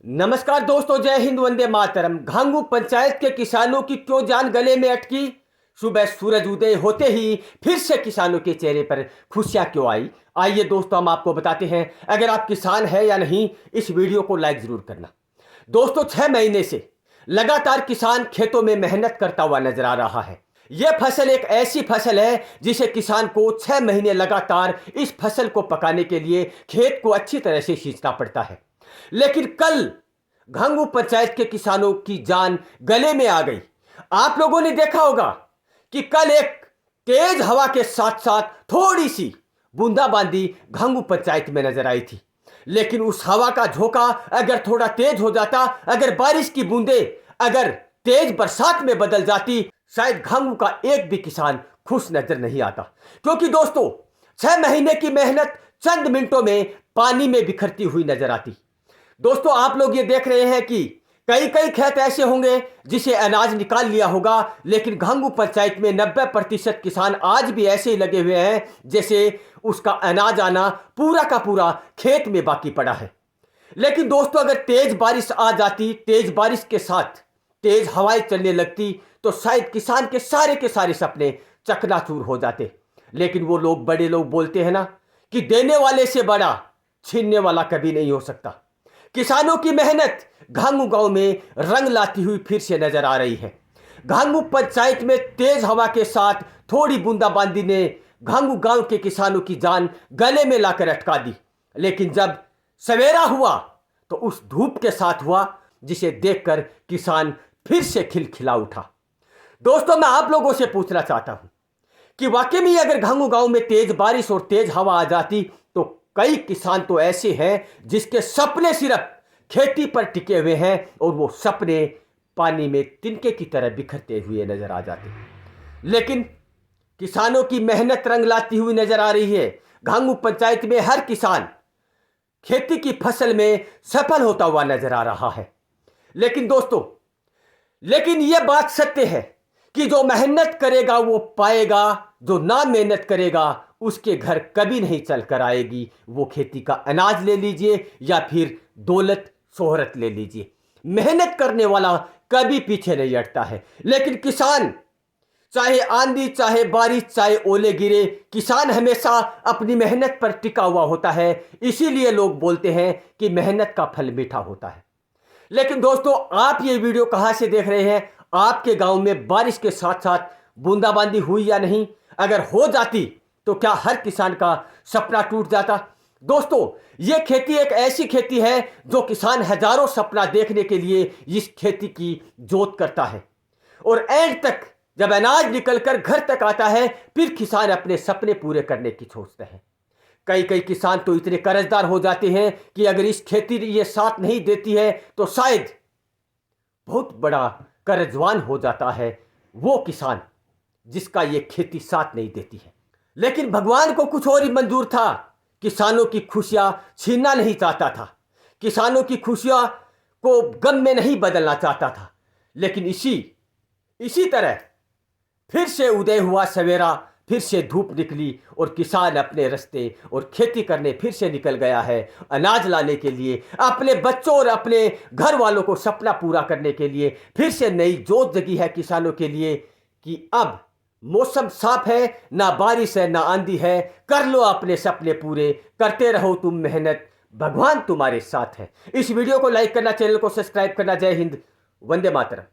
नमस्कार दोस्तों, जय हिंद, वंदे मातरम। घांगू पंचायत के किसानों की क्यों जान गले में अटकी? सुबह सूरज उदय होते ही फिर से किसानों के चेहरे पर खुशियां क्यों आई? आइए दोस्तों, हम आपको बताते हैं। अगर आप किसान हैं या नहीं, इस वीडियो को लाइक जरूर करना। दोस्तों, 6 महीने से लगातार किसान खेतों में मेहनत करता हुआ नजर आ रहा है। यह फसल एक ऐसी फसल है जिसे किसान को 6 महीने लगातार इस फसल को पकाने के लिए खेत को अच्छी तरह से सींचना पड़ता है। लेकिन कल घांगू पंचायत के किसानों की जान गले में आ गई। आप लोगों ने देखा होगा कि कल एक तेज हवा के साथ साथ थोड़ी सी बूंदाबांदी घांगू पंचायत में नजर आई थी। लेकिन उस हवा का झोंका अगर थोड़ा तेज हो जाता, अगर बारिश की बूंदे अगर तेज बरसात में बदल जाती, शायद घांगू का एक भी किसान खुश नजर नहीं आता। क्योंकि दोस्तों, 6 महीने की मेहनत चंद मिनटों में पानी में बिखरती हुई नजर आती। दोस्तों, आप लोग ये देख रहे हैं कि कई कई खेत ऐसे होंगे जिसे अनाज निकाल लिया होगा, लेकिन घांगू पंचायत में 90% किसान आज भी ऐसे ही लगे हुए हैं जैसे उसका अनाज आना पूरा का पूरा खेत में बाकी पड़ा है। लेकिन दोस्तों, अगर तेज बारिश आ जाती, तेज बारिश के साथ तेज हवाएं चलने लगती, तो शायद किसान के सारे सपने चकनाचूर हो जाते। लेकिन वो लोग, बड़े लोग बोलते हैं ना कि देने वाले से बड़ा छीनने वाला कभी नहीं हो सकता। किसानों की मेहनत घांगू गांव में रंग लाती हुई फिर से नजर आ रही है। घांगू पंचायत में तेज हवा के साथ थोड़ी बूंदाबांदी ने घांगू गांव के किसानों की जान गले में लाकर अटका दी। लेकिन जब सवेरा हुआ तो उस धूप के साथ हुआ जिसे देखकर किसान फिर से खिलखिला उठा। दोस्तों, मैं आप लोगों से पूछना चाहता हूं कि वाकई में अगर घांगू गांव में तेज बारिश और तेज हवा आ जाती, तो कई किसान तो ऐसे हैं जिसके सपने सिर्फ खेती पर टिके हुए हैं और वो सपने पानी में तिनके की तरह बिखरते हुए नजर आ जाते हैं। लेकिन किसानों की मेहनत रंग लाती हुई नजर आ रही है। घांगू पंचायत में हर किसान खेती की फसल में सफल होता हुआ नजर आ रहा है। लेकिन दोस्तों, लेकिन यह बात सत्य है कि जो मेहनत करेगा वो पाएगा, जो ना मेहनत करेगा उसके घर कभी नहीं चल कर आएगी। वो खेती का अनाज ले लीजिए या फिर दौलत शोहरत ले लीजिए, मेहनत करने वाला कभी पीछे नहीं हटता है। लेकिन किसान, चाहे आंधी, चाहे बारिश, चाहे ओले गिरे, किसान हमेशा अपनी मेहनत पर टिका हुआ होता है। इसीलिए लोग बोलते हैं कि मेहनत का फल मीठा होता है। लेकिन दोस्तों, आप ये वीडियो कहां से देख रहे हैं? आपके गांव में बारिश के साथ साथ बूंदाबांदी हुई या नहीं? अगर हो जाती तो क्या हर किसान का सपना टूट जाता? दोस्तों, यह खेती एक ऐसी खेती है जो किसान हजारों सपना देखने के लिए इस खेती की जोत करता है, और एंड तक जब अनाज निकलकर घर तक आता है, फिर किसान अपने सपने पूरे करने की सोचते हैं। कई कई किसान तो इतने कर्जदार हो जाते हैं कि अगर इस खेती ये साथ नहीं देती है तो शायद बहुत बड़ा कर्जवान हो जाता है वो किसान जिसका ये खेती साथ नहीं देती है। लेकिन भगवान को कुछ और ही मंजूर था। किसानों की खुशियां छीनना नहीं चाहता था, किसानों की खुशियां को गम में नहीं बदलना चाहता था। लेकिन इसी तरह फिर से उदय हुआ सवेरा, फिर से धूप निकली और किसान अपने रास्ते और खेती करने फिर से निकल गया है, अनाज लाने के लिए, अपने बच्चों और अपने घर वालों को सपना पूरा करने के लिए। फिर से नई जोत जगी है किसानों के लिए कि अब मौसम साफ है, ना बारिश है ना आंधी है, कर लो अपने सपने पूरे, करते रहो तुम मेहनत, भगवान तुम्हारे साथ है। इस वीडियो को लाइक करना, चैनल को सब्सक्राइब करना। जय हिंद, वंदे मातरम।